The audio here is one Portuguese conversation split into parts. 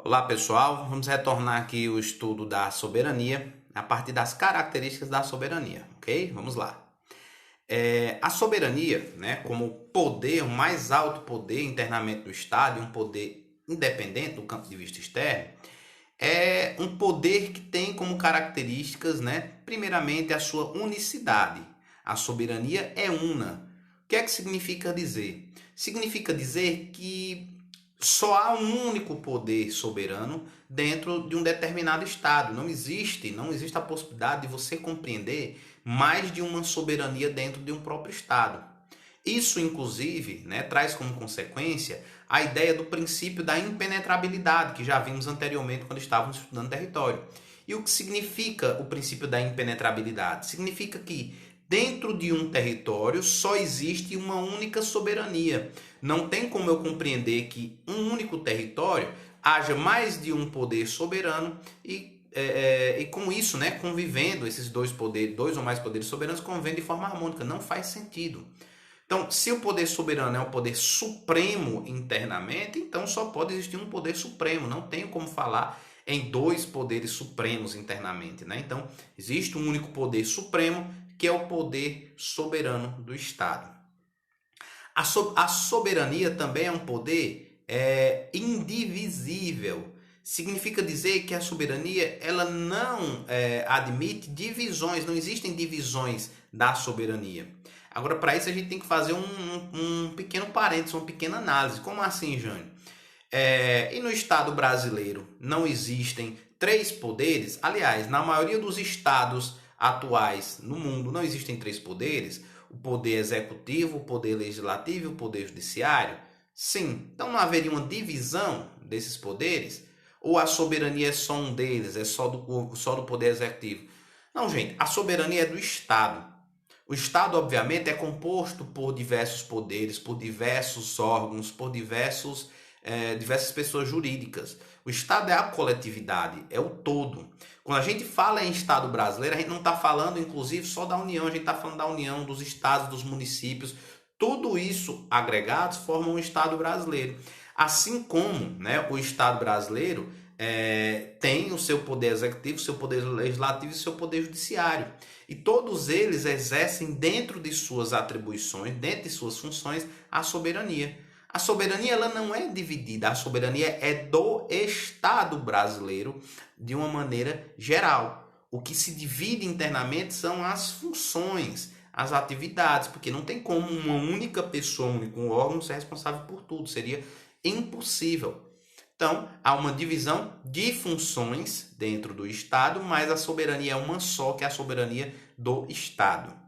Olá pessoal, vamos retornar aqui o estudo da soberania a partir das características da soberania, ok? Vamos lá. A soberania, né, como poder, o mais alto poder internamente do Estado, e um poder independente do campo de vista externo, é um poder que tem como características, né, primeiramente a sua unicidade. A soberania é una. O que é que significa dizer? Significa dizer que só há um único poder soberano dentro de um determinado estado. Não existe a possibilidade de você compreender mais de uma soberania dentro de um próprio estado. Isso, inclusive, né, traz como consequência a ideia do princípio da impenetrabilidade, que já vimos anteriormente quando estávamos estudando território. E o que significa o princípio da impenetrabilidade? Significa que dentro de um território só existe uma única soberania. Não tem como eu compreender que um único território haja mais de um poder soberano e com isso, né, convivendo esses dois poderes, dois ou mais poderes soberanos convivendo de forma harmônica. Não faz sentido. Então, se o poder soberano é um poder supremo internamente, então só pode existir um poder supremo. Não tenho como falar em dois poderes supremos internamente, né? Então, existe um único poder supremo, que é o poder soberano do Estado. A soberania também é um poder indivisível. Significa dizer que a soberania ela não admite divisões, não existem divisões da soberania. Agora, para isso, a gente tem que fazer um pequeno parênteses, uma pequena análise. Como assim, Jânio? E no Estado brasileiro não existem três poderes? Aliás, na maioria dos estados atuais no mundo não existem três poderes? O poder executivo, o poder legislativo e o poder judiciário? Sim. Então não haveria uma divisão desses poderes? Ou a soberania é só um deles, é só do poder executivo? Não, gente, a soberania é do Estado. O Estado, obviamente, é composto por diversos poderes, por diversos órgãos, por diversas pessoas jurídicas. O Estado é a coletividade, é o todo. Quando a gente fala em Estado brasileiro, a gente não está falando, inclusive, só da União, a gente está falando da União, dos estados, dos municípios. Tudo isso agregados formam um Estado brasileiro. Assim como, né, o Estado brasileiro tem o seu poder executivo, seu poder legislativo e seu poder judiciário. E todos eles exercem dentro de suas atribuições, dentro de suas funções, a soberania. A soberania ela não é dividida, a soberania é do Estado brasileiro de uma maneira geral. O que se divide internamente são as funções, as atividades, porque não tem como uma única pessoa, um único órgão ser responsável por tudo, seria impossível. Então, há uma divisão de funções dentro do Estado, mas a soberania é uma só, que é a soberania do Estado.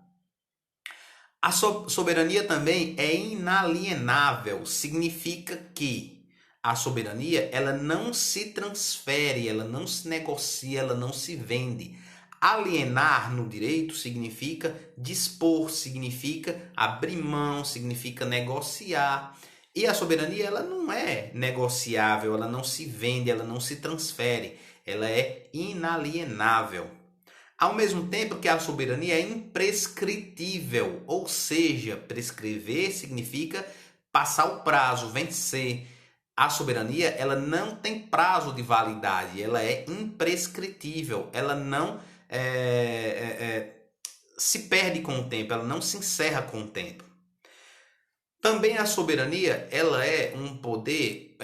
A soberania também é inalienável, significa que a soberania ela não se transfere, ela não se negocia, ela não se vende. Alienar no direito significa dispor, significa abrir mão, significa negociar. E a soberania ela não é negociável, ela não se vende, ela não se transfere, ela é inalienável. Ao mesmo tempo que a soberania é imprescritível, ou seja, prescrever significa passar o prazo, vencer. A soberania ela não tem prazo de validade, ela é imprescritível, ela não se perde com o tempo, ela não se encerra com o tempo. Também a soberania ela é um poder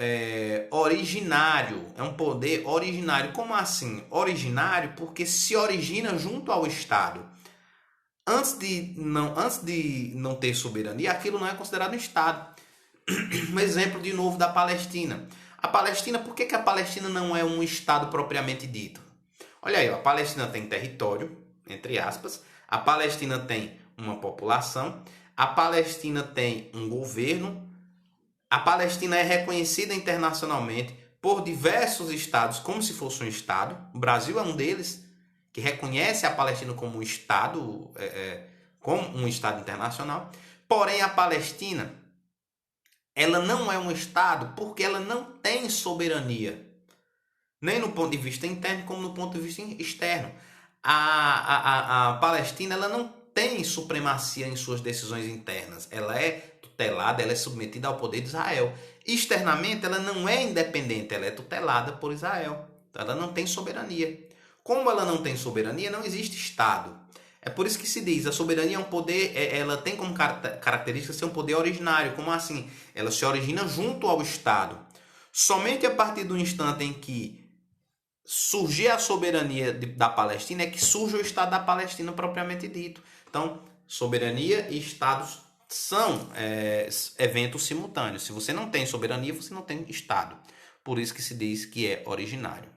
originário, é um poder originário. Como assim? Originário porque se origina junto ao Estado. Antes de não ter soberania, aquilo não é considerado um Estado. Um exemplo de novo da Palestina. A Palestina, por que a Palestina não é um Estado propriamente dito? Olha aí, a Palestina tem território, entre aspas, a Palestina tem uma população, a Palestina tem um governo, a Palestina é reconhecida internacionalmente por diversos estados como se fosse um Estado. O Brasil é um deles, que reconhece a Palestina como um Estado, como um Estado internacional. Porém, a Palestina ela não é um Estado porque ela não tem soberania, nem no ponto de vista interno como no ponto de vista externo. A Palestina ela não tem supremacia em suas decisões internas, ela é tutelada, ela é submetida ao poder de Israel. Externamente, ela não é independente, ela é tutelada por Israel. Ela não tem soberania. Como ela não tem soberania, não existe Estado. É por isso que se diz, a soberania é um poder, ela tem como característica ser um poder originário. Como assim? Ela se origina junto ao Estado. Somente a partir do instante em que surgir a soberania da Palestina é que surge o Estado da Palestina propriamente dito. Então, soberania e Estados são eventos simultâneos. Se você não tem soberania, você não tem Estado. Por isso que se diz que é originário.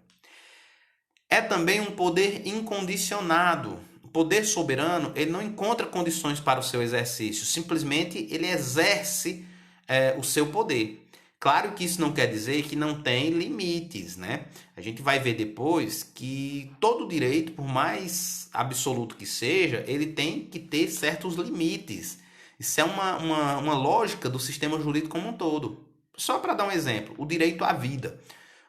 É também um poder incondicionado. O poder soberano, ele não encontra condições para o seu exercício. Simplesmente ele exerce o seu poder. Claro que isso não quer dizer que não tem limites, né? A gente vai ver depois que todo direito, por mais absoluto que seja, ele tem que ter certos limites. Isso é uma lógica do sistema jurídico como um todo. Só para dar um exemplo, o direito à vida.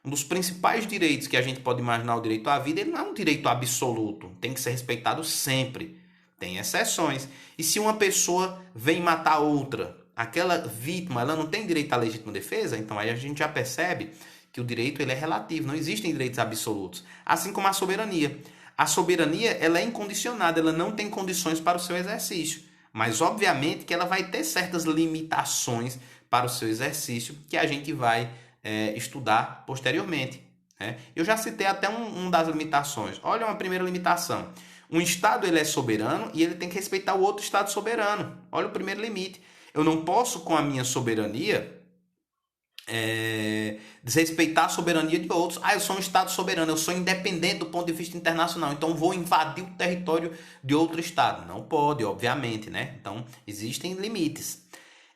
Um dos principais direitos que a gente pode imaginar, o direito à vida, ele não é um direito absoluto. Tem que ser respeitado sempre. Tem exceções. E se uma pessoa vem matar outra, aquela vítima, ela não tem direito à legítima defesa, então aí a gente já percebe que o direito ele é relativo, não existem direitos absolutos. Assim como a soberania. A soberania ela é incondicionada, ela não tem condições para o seu exercício. Mas obviamente que ela vai ter certas limitações para o seu exercício que a gente vai estudar posteriormente. Né? Eu já citei até um das limitações. Olha uma primeira limitação. Um Estado ele é soberano e ele tem que respeitar o outro Estado soberano. Olha o primeiro limite. Eu não posso, com a minha soberania, desrespeitar a soberania de outros. Eu sou um Estado soberano, eu sou independente do ponto de vista internacional, então vou invadir o território de outro Estado. Não pode, obviamente, né? Então, existem limites.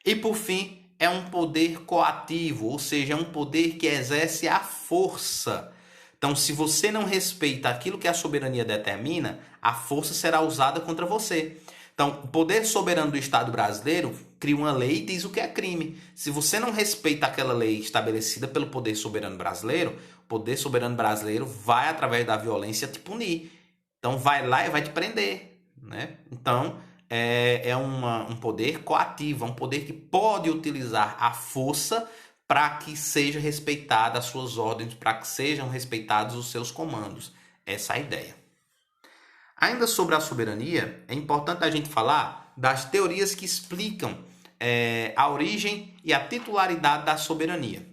E, por fim, é um poder coativo, ou seja, é um poder que exerce a força. Então, se você não respeita aquilo que a soberania determina, a força será usada contra você. Então, o poder soberano do Estado brasileiro cria uma lei e diz o que é crime. Se você não respeita aquela lei estabelecida pelo poder soberano brasileiro, o poder soberano brasileiro vai, através da violência, te punir. Então, vai lá e vai te prender. Né? Então, é um poder coativo, é um poder que pode utilizar a força para que seja respeitada as suas ordens, para que sejam respeitados os seus comandos. Essa é a ideia. Ainda sobre a soberania, é importante a gente falar das teorias que explicam a origem e a titularidade da soberania.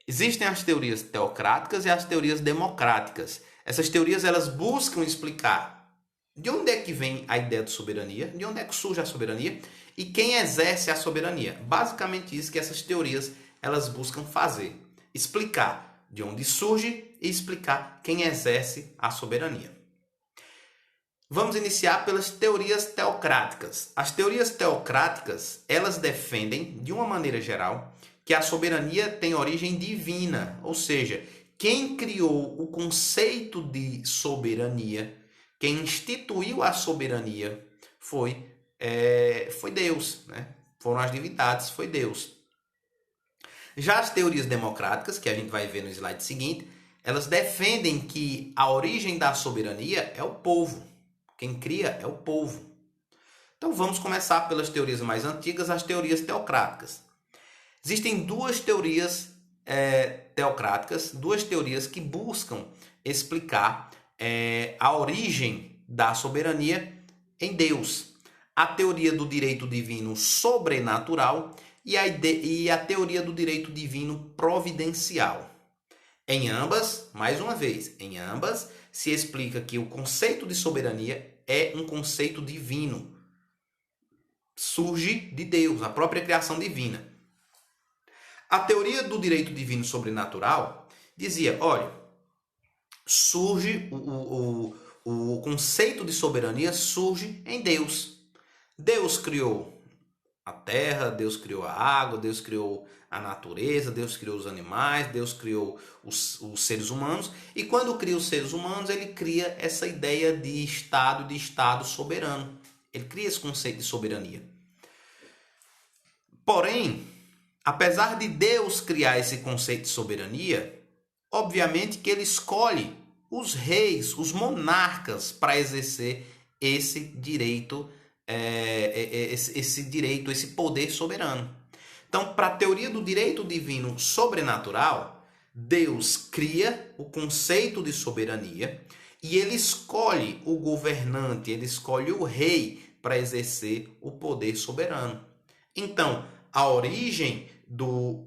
Existem as teorias teocráticas e as teorias democráticas. Essas teorias elas buscam explicar de onde é que vem a ideia de soberania, de onde é que surge a soberania e quem exerce a soberania. Basicamente isso que essas teorias elas buscam fazer. Explicar de onde surge e explicar quem exerce a soberania. Vamos iniciar pelas teorias teocráticas. As teorias teocráticas, elas defendem, de uma maneira geral, que a soberania tem origem divina, ou seja, quem criou o conceito de soberania, quem instituiu a soberania foi Deus, né? Foram as divindades, foi Deus. Já as teorias democráticas, que a gente vai ver no slide seguinte, elas defendem que a origem da soberania é o povo. Quem cria é o povo. Então vamos começar pelas teorias mais antigas, as teorias teocráticas. Existem duas teorias teocráticas, duas teorias que buscam explicar a origem da soberania em Deus. A teoria do direito divino sobrenatural e a teoria do direito divino providencial. Em ambas, mais uma vez, em ambas se explica que o conceito de soberania é um conceito divino. Surge de Deus, a própria criação divina. A teoria do direito divino sobrenatural dizia, olha, surge o conceito de soberania surge em Deus. Deus criou a terra, Deus criou a água, Deus criou a natureza, Deus criou os animais, Deus criou os seres humanos. E quando cria os seres humanos, ele cria essa ideia de Estado soberano. Ele cria esse conceito de soberania. Porém, apesar de Deus criar esse conceito de soberania, obviamente que ele escolhe os reis, os monarcas, para exercer esse direito esse direito, esse poder soberano. Então, para a teoria do direito divino sobrenatural, Deus cria o conceito de soberania e ele escolhe o governante, ele escolhe o rei para exercer o poder soberano. Então, a origem do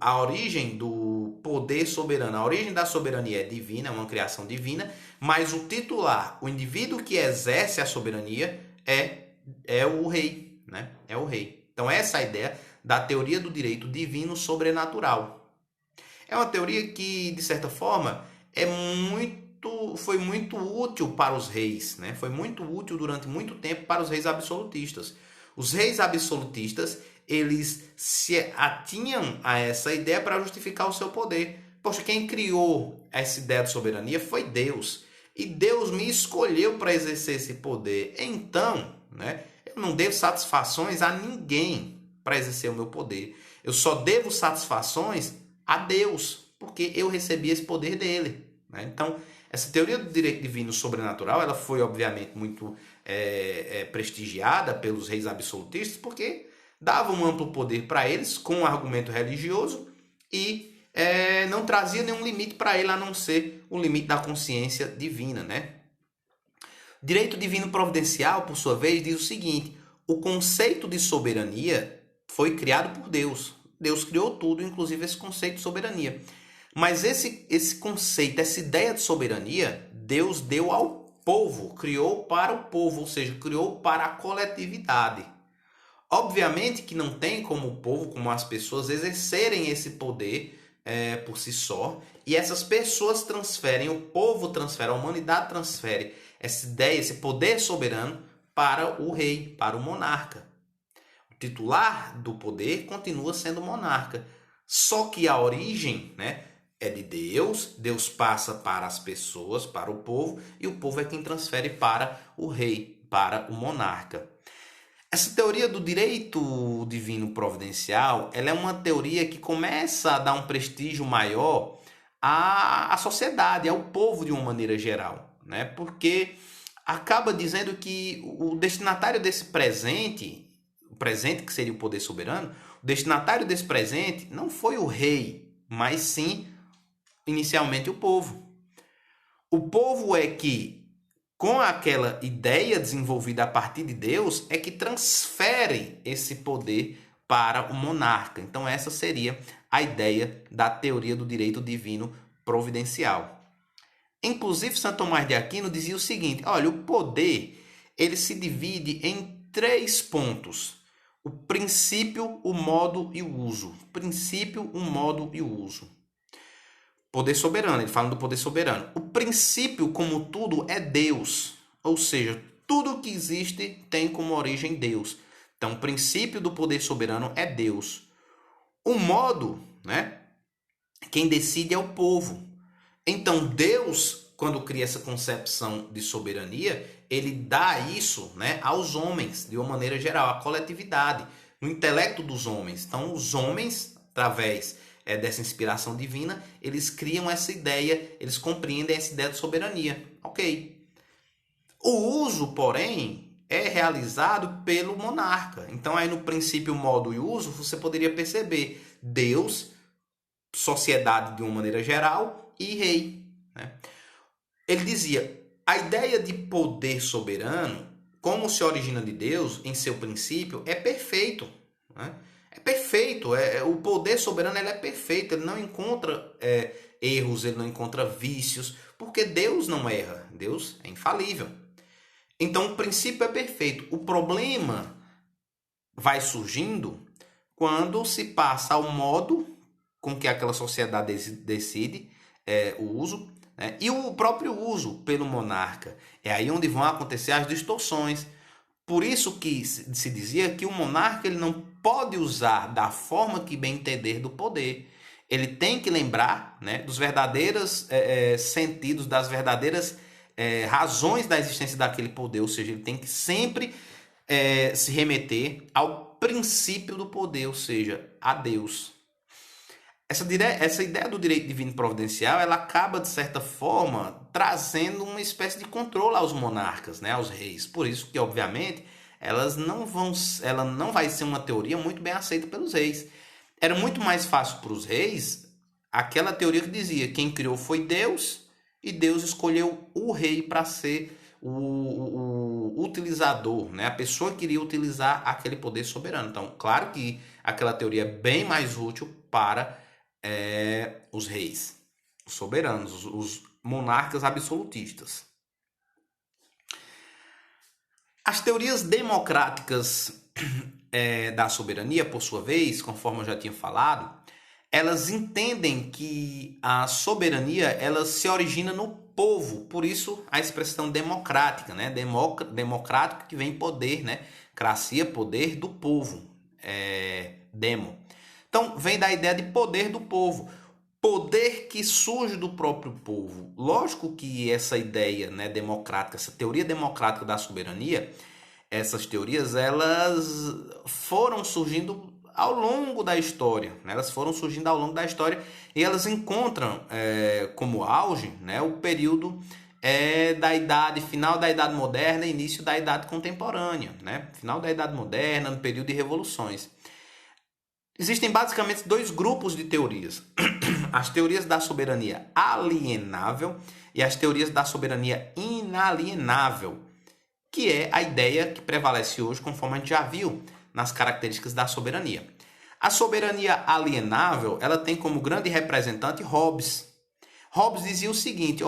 poder soberano, a origem da soberania é divina, é uma criação divina, mas o titular, o indivíduo que exerce a soberania é o rei, né? É o rei. Então, essa é a ideia da teoria do direito divino sobrenatural. É uma teoria que, de certa forma, foi muito útil para os reis, né? Foi muito útil durante muito tempo para os reis absolutistas. Os reis absolutistas, eles se atinham a essa ideia para justificar o seu poder. Poxa, quem criou essa ideia de soberania foi Deus. E Deus me escolheu para exercer esse poder. Então, né, eu não devo satisfações a ninguém para exercer o meu poder. Eu só devo satisfações a Deus, porque eu recebi esse poder dele, né? Então, essa teoria do direito divino sobrenatural, ela foi, obviamente, muito prestigiada pelos reis absolutistas, porque dava um amplo poder para eles, com um argumento religioso, e não trazia nenhum limite para ele, a não ser o limite da consciência divina, né? Direito divino providencial, por sua vez, diz o seguinte: o conceito de soberania foi criado por Deus. Deus criou tudo, inclusive esse conceito de soberania. Mas esse conceito, essa ideia de soberania, Deus deu ao povo, criou para o povo, ou seja, criou para a coletividade. Obviamente que não tem como o povo, como as pessoas, exercerem esse poder por si só, e essas pessoas transferem, o povo transfere, a humanidade transfere essa ideia, esse poder soberano para o rei, para o monarca. O titular do poder continua sendo o monarca, só que a origem, né, é de Deus, Deus passa para as pessoas, para o povo, e o povo é quem transfere para o rei, para o monarca. Essa teoria do direito divino providencial, ela é uma teoria que começa a dar um prestígio maior à sociedade, ao povo de uma maneira geral, né? Porque acaba dizendo que o destinatário desse presente, o presente que seria o poder soberano, o destinatário desse presente não foi o rei, mas sim, inicialmente, o povo. O povo é que, com aquela ideia desenvolvida a partir de Deus, é que transfere esse poder para o monarca. Então, essa seria a ideia da teoria do direito divino providencial. Inclusive, Santo Tomás de Aquino dizia o seguinte: olha, o poder ele se divide em 3 pontos: o princípio, o modo e o uso. Princípio, o modo e o uso. Poder soberano, ele fala do poder soberano. O princípio, como tudo, é Deus. Ou seja, tudo que existe tem como origem Deus. Então, o princípio do poder soberano é Deus. O modo, né? Quem decide é o povo. Então, Deus, quando cria essa concepção de soberania, ele dá isso, né, aos homens, de uma maneira geral, à coletividade, no intelecto dos homens. Então, os homens, através dessa inspiração divina, eles criam essa ideia, eles compreendem essa ideia de soberania. Ok. O uso, porém, é realizado pelo monarca. Então, aí no princípio, modo e uso, você poderia perceber Deus, sociedade de uma maneira geral e rei, né? Ele dizia: a ideia de poder soberano, como se origina de Deus, em seu princípio, é perfeito, né? É perfeito, o poder soberano ele é perfeito, ele não encontra erros, ele não encontra vícios, porque Deus não erra, Deus é infalível. Então o princípio é perfeito. O problema vai surgindo quando se passa ao modo com que aquela sociedade decide o uso, né, e o próprio uso pelo monarca. É aí onde vão acontecer as distorções. Por isso que se dizia que o monarca ele não pode usar da forma que bem entender do poder. Ele tem que lembrar, né, dos verdadeiros sentidos, das verdadeiras razões da existência daquele poder. Ou seja, ele tem que sempre se remeter ao princípio do poder, ou seja, a Deus. Essa ideia do direito divino providencial, ela acaba, de certa forma, trazendo uma espécie de controle aos monarcas, né, aos reis. Por isso que, obviamente, ela não vai ser uma teoria muito bem aceita pelos reis. Era muito mais fácil para os reis aquela teoria que dizia: quem criou foi Deus e Deus escolheu o rei para ser o utilizador, né? A pessoa que iria utilizar aquele poder soberano. Então, claro que aquela teoria é bem mais útil para os reis, os soberanos, os monarcas absolutistas. As teorias democráticas da soberania, por sua vez, conforme eu já tinha falado, elas entendem que a soberania ela se origina no povo, por isso a expressão democrática, né? Democrático que vem poder, né? Cracia, poder do povo, demo. Então vem da ideia de poder do povo, poder que surge do próprio povo. Lógico que essa ideia, né, democrática, essa teoria democrática da soberania, essas teorias elas foram surgindo ao longo da história, né? Elas foram surgindo ao longo da história e elas encontram como auge, né, o período final da Idade Moderna e início da Idade Contemporânea, né? Final da Idade Moderna, no período de revoluções. Existem basicamente dois grupos de teorias: as teorias da soberania alienável e as teorias da soberania inalienável, que é a ideia que prevalece hoje, conforme a gente já viu nas características da soberania. A soberania alienável, ela tem como grande representante Hobbes. Hobbes dizia o seguinte,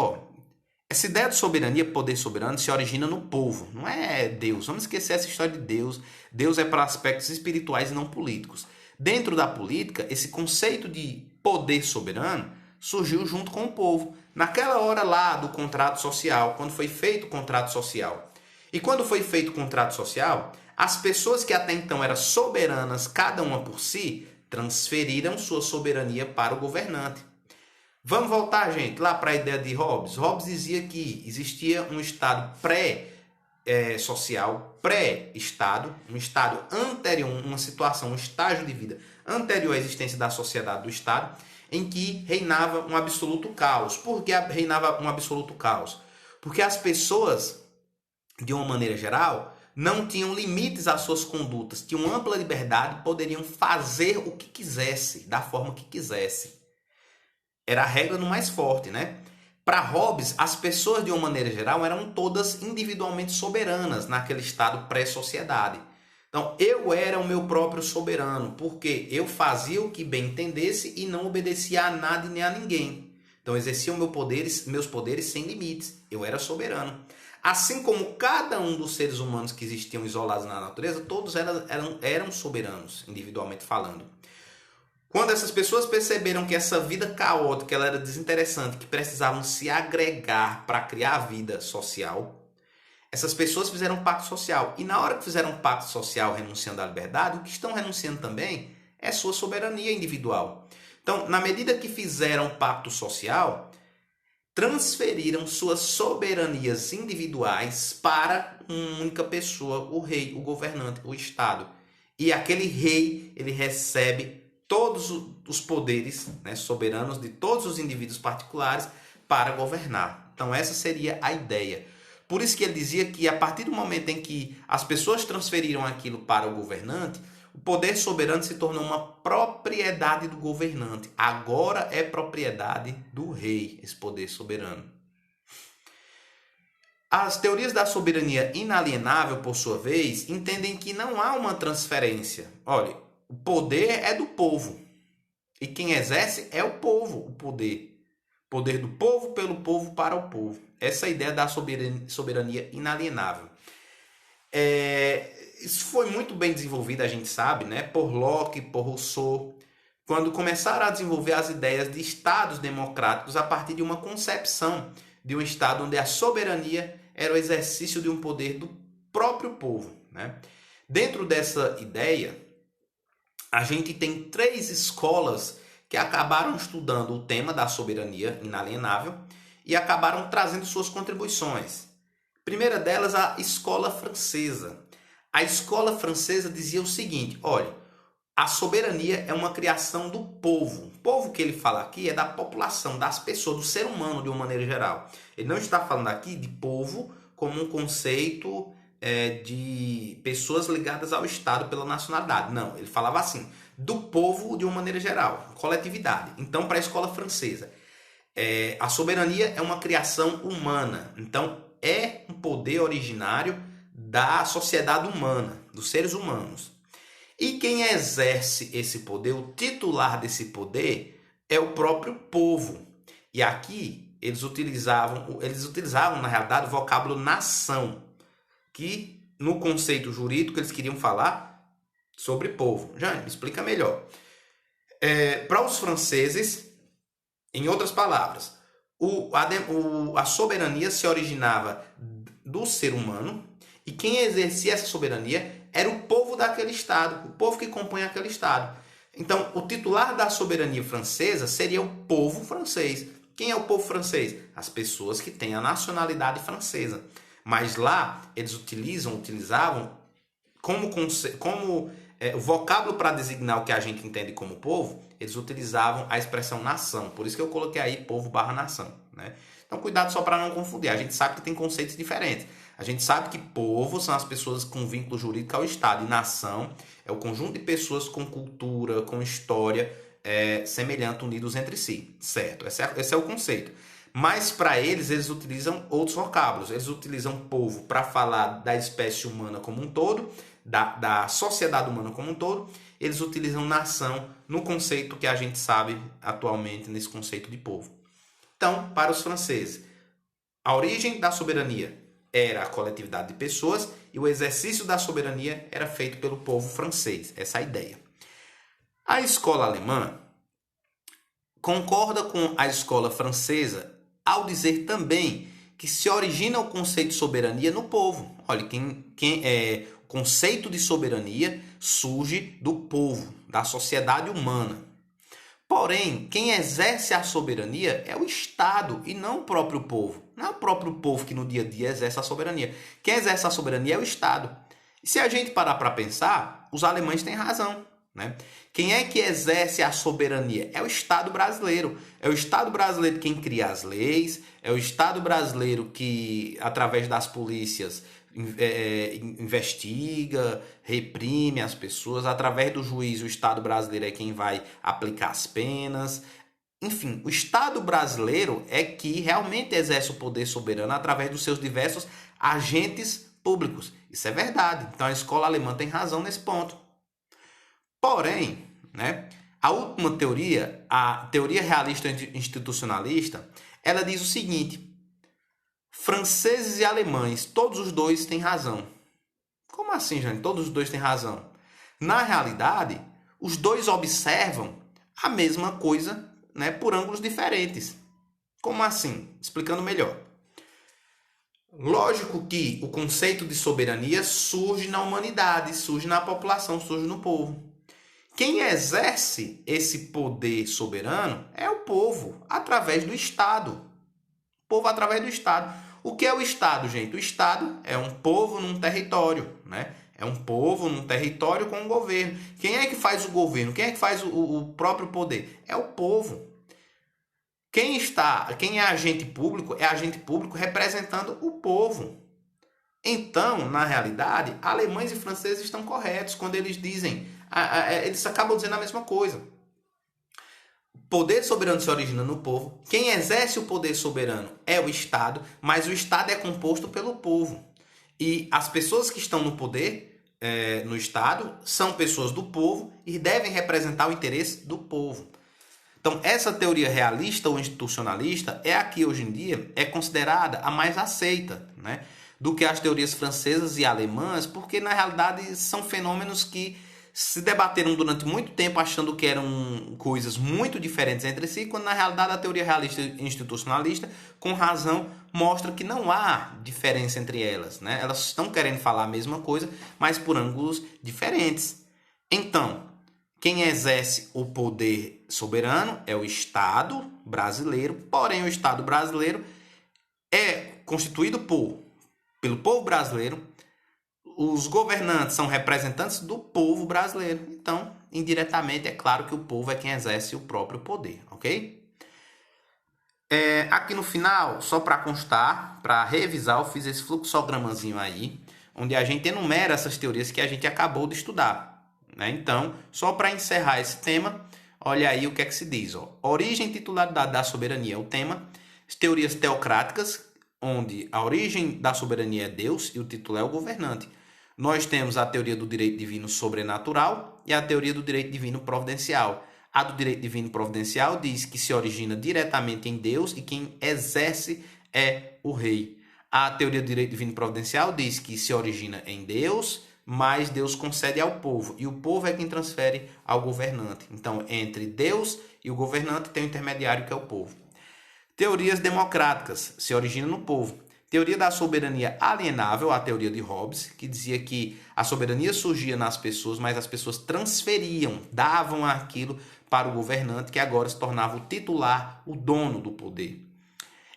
essa ideia de soberania, poder soberano, se origina no povo, não é Deus. Vamos esquecer essa história de Deus. Deus é para aspectos espirituais e não políticos. Dentro da política, esse conceito de poder soberano surgiu junto com o povo. Naquela hora lá do contrato social, quando foi feito o contrato social. E quando foi feito o contrato social, as pessoas que até então eram soberanas, cada uma por si, transferiram sua soberania para o governante. Vamos voltar, gente, lá para a ideia de Hobbes. Hobbes dizia que existia um estado pré-social, pré-estado, um estado anterior, uma situação, um estágio de vida anterior à existência da sociedade do estado, em que reinava um absoluto caos. Por que reinava um absoluto caos? Porque as pessoas, de uma maneira geral, não tinham limites às suas condutas, tinham ampla liberdade, poderiam fazer o que quisesse, da forma que quisesse. Era a regra no mais forte, né? Para Hobbes, as pessoas, de uma maneira geral, eram todas individualmente soberanas naquele estado pré-sociedade. Então, eu era o meu próprio soberano, porque eu fazia o que bem entendesse e não obedecia a nada e nem a ninguém. Então, exercia meus poderes sem limites. Eu era soberano. Assim como cada um dos seres humanos que existiam isolados na natureza, todos eram soberanos, individualmente falando. Quando essas pessoas perceberam que essa vida caótica ela era desinteressante, que precisavam se agregar para criar a vida social, essas pessoas fizeram um pacto social. E na hora que fizeram um pacto social renunciando à liberdade, o que estão renunciando também é sua soberania individual. Então, na medida que fizeram um pacto social, transferiram suas soberanias individuais para uma única pessoa, o rei, o governante, o Estado. E aquele rei, ele recebe todos os poderes, né, soberanos de todos os indivíduos particulares para governar. Então essa seria a ideia. Por isso que ele dizia que a partir do momento em que as pessoas transferiram aquilo para o governante, o poder soberano se tornou uma propriedade do governante. Agora é propriedade do rei, esse poder soberano. As teorias da soberania inalienável, por sua vez, entendem que não há uma transferência. Olha, o poder é do povo. E quem exerce é o povo, o poder. Poder do povo, pelo povo, para o povo. Essa é a ideia da soberania inalienável. Isso foi muito bem desenvolvido, a gente sabe, né? Por Locke, por Rousseau, quando começaram a desenvolver as ideias de estados democráticos a partir de uma concepção de um estado onde a soberania era o exercício de um poder do próprio povo, né? Dentro dessa ideia, a gente tem 3 escolas que acabaram estudando o tema da soberania inalienável e acabaram trazendo suas contribuições. A primeira delas, a escola francesa. A escola francesa dizia o seguinte, olha, a soberania é uma criação do povo. O povo que ele fala aqui é da população, das pessoas, do ser humano de uma maneira geral. Ele não está falando aqui de povo como um conceito de pessoas ligadas ao Estado pela nacionalidade. Não, ele falava assim, do povo de uma maneira geral, coletividade. Então, para a escola francesa, a soberania é uma criação humana. Então, é um poder originário da sociedade humana, dos seres humanos. E quem exerce esse poder, o titular desse poder, é o próprio povo. E aqui eles utilizavam na realidade o vocábulo nação, que no conceito jurídico eles queriam falar sobre povo. Jane, me explica melhor. Para os franceses, em outras palavras, a soberania se originava do ser humano e quem exercia essa soberania era o povo daquele estado, o povo que compõe aquele estado. Então, o titular da soberania francesa seria o povo francês. Quem é o povo francês? As pessoas que têm a nacionalidade francesa. Mas lá, eles utilizavam como o vocábulo para designar o que a gente entende como povo, eles utilizavam a expressão nação. Por isso que eu coloquei aí povo/nação, né? Então, cuidado só para não confundir. A gente sabe que tem conceitos diferentes. A gente sabe que povo são as pessoas com vínculo jurídico ao Estado. E nação é o conjunto de pessoas com cultura, com história semelhante, unidos entre si. Certo? Esse é o conceito. Mas para eles utilizam outros vocábulos. Eles utilizam povo para falar da espécie humana como um todo, da sociedade humana como um todo. Eles utilizam nação no conceito que a gente sabe atualmente, nesse conceito de povo. Então, para os franceses, a origem da soberania era a coletividade de pessoas e o exercício da soberania era feito pelo povo francês. Essa é a ideia. A escola alemã concorda com a escola francesa ao dizer também que se origina o conceito de soberania no povo. Olha, o conceito de soberania surge do povo, da sociedade humana. Porém, quem exerce a soberania é o Estado e não o próprio povo. Não é o próprio povo que no dia a dia exerce a soberania. Quem exerce a soberania é o Estado. E se a gente parar para pensar, os alemães têm razão, né? Quem é que exerce a soberania? É o Estado brasileiro. É o Estado brasileiro quem cria as leis, é o Estado brasileiro que, através das polícias, investiga, reprime as pessoas. Através do juiz, o Estado brasileiro é quem vai aplicar as penas. Enfim, o Estado brasileiro é que realmente exerce o poder soberano através dos seus diversos agentes públicos. Isso é verdade. Então a escola alemã tem razão nesse ponto. Porém, né, a última teoria, a teoria realista institucionalista, ela diz o seguinte: franceses e alemães, todos os dois têm razão. Como assim, gente? Todos os dois têm razão. Na realidade, os dois observam a mesma coisa, né, por ângulos diferentes. Como assim? Explicando melhor. Lógico que o conceito de soberania surge na humanidade, surge na população, surge no povo. Quem exerce esse poder soberano é o povo, através do Estado. O povo através do Estado. O que é o Estado, gente? O Estado é um povo num território, né? É um povo num território com um governo. Quem é que faz o governo? Quem é que faz o próprio poder? É o povo. Quem é agente público é agente público representando o povo. Então, na realidade, alemães e franceses estão corretos quando eles dizem, eles acabam dizendo a mesma coisa. O poder soberano se origina no povo. Quem exerce o poder soberano é o Estado, mas o Estado é composto pelo povo. E as pessoas que estão no poder, no Estado, são pessoas do povo e devem representar o interesse do povo. Então, essa teoria realista ou institucionalista é a que hoje em dia é considerada a mais aceita, né, do que as teorias francesas e alemãs, porque na realidade são fenômenos que se debateram durante muito tempo achando que eram coisas muito diferentes entre si, quando na realidade a teoria realista e institucionalista, com razão, mostra que não há diferença entre elas, né? Elas estão querendo falar a mesma coisa, mas por ângulos diferentes. Então, quem exerce o poder soberano é o Estado brasileiro, porém o Estado brasileiro é constituído pelo povo brasileiro. Os governantes são representantes do povo brasileiro. Então, indiretamente, é claro que o povo é quem exerce o próprio poder, ok? Aqui no final, só para constar, para revisar, eu fiz esse fluxogramazinho aí, onde a gente enumera essas teorias que a gente acabou de estudar, né? Então, só para encerrar esse tema, olha aí o que é que se diz. Ó. Origem e titularidade da soberania é o tema. As teorias teocráticas, onde a origem da soberania é Deus e o título é o governante. Nós temos a teoria do direito divino sobrenatural e a teoria do direito divino providencial. A do direito divino providencial diz que se origina diretamente em Deus e quem exerce é o rei. A teoria do direito divino providencial diz que se origina em Deus, mas Deus concede ao povo, e o povo é quem transfere ao governante. Então, entre Deus e o governante tem um intermediário que é o povo. Teorias democráticas, se origina no povo. Teoria da soberania alienável, a teoria de Hobbes, que dizia que a soberania surgia nas pessoas, mas as pessoas transferiam, davam aquilo para o governante, que agora se tornava o titular, o dono do poder.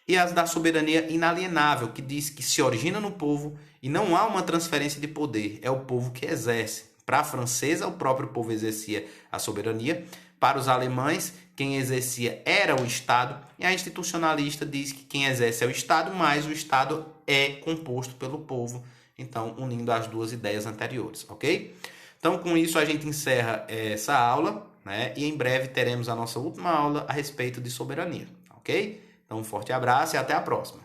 E as da soberania inalienável, que diz que se origina no povo e não há uma transferência de poder, é o povo que exerce. Para a francesa, o próprio povo exercia a soberania. Para os alemães, quem exercia era o Estado. E a institucionalista diz que quem exerce é o Estado, mas o Estado é composto pelo povo. Então, unindo as duas ideias anteriores, ok? Então, com isso, a gente encerra essa aula, né? E em breve teremos a nossa última aula a respeito de soberania, ok? Então, um forte abraço e até a próxima.